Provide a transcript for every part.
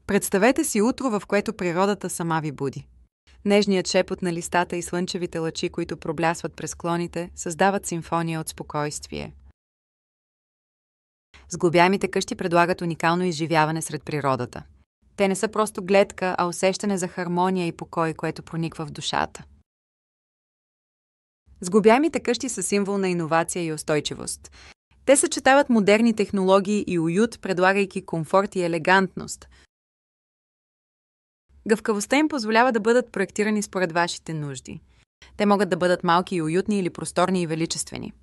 Представете си утро, в което природата сама ви буди. Нежният шепот на листата и слънчевите лъчи, които проблясват през клоните, създават симфония от спокойствие. Сглобяемите къщи предлагат уникално изживяване сред природата. Те не са просто гледка, а усещане за хармония и покой, което прониква в душата. Сглобяемите къщи са символ на иновация и устойчивост. Те съчетават модерни технологии и уют, предлагайки комфорт и елегантност. Гъвкавостта им позволява да бъдат проектирани според вашите нужди. Те могат да бъдат малки и уютни или просторни и величествени.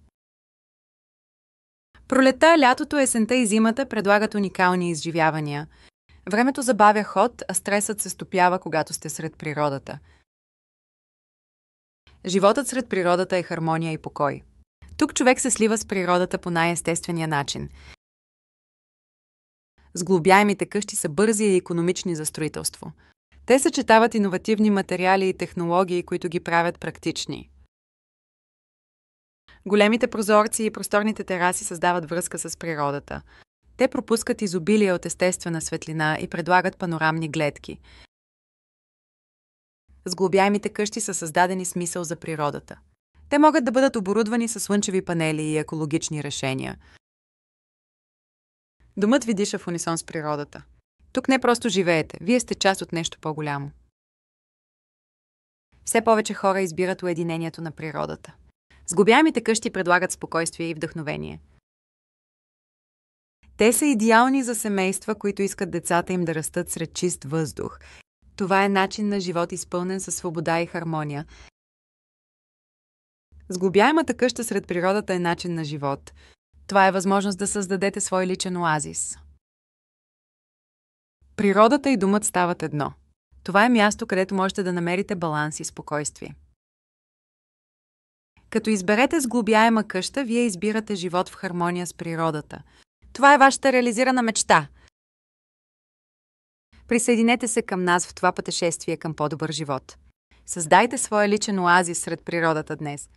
Пролетта, лятото, есента и зимата предлагат уникални изживявания. Времето забавя ход, а стресът се стопява, когато сте сред природата. Животът сред природата е хармония и покой. Тук човек се слива с природата по най-естествения начин. Сглобяемите къщи са бързи и икономични за строителство. Те съчетават иновативни материали и технологии, които ги правят практични. Големите прозорци и просторните тераси създават връзка с природата. Те пропускат изобилие от естествена светлина и предлагат панорамни гледки. Сглобяемите къщи са създадени с мисъл за природата. Те могат да бъдат оборудвани със слънчеви панели и екологични решения. Домът ви диша в унисон с природата. Тук не просто живеете, вие сте част от нещо по-голямо. Все повече хора избират уединението на природата. Сглобяемите къщи предлагат спокойствие и вдъхновение. Те са идеални за семейства, които искат децата им да растат сред чист въздух. Това е начин на живот, изпълнен със свобода и хармония. Сглобяемата къща сред природата е начин на живот. Това е възможност да създадете свой личен оазис. Природата и домът стават едно. Това е място, където можете да намерите баланс и спокойствие. Като изберете сглобяема къща, вие избирате живот в хармония с природата. Това е вашата реализирана мечта. Присъединете се към нас в това пътешествие към по-добър живот. Създайте своя личен оазис сред природата днес.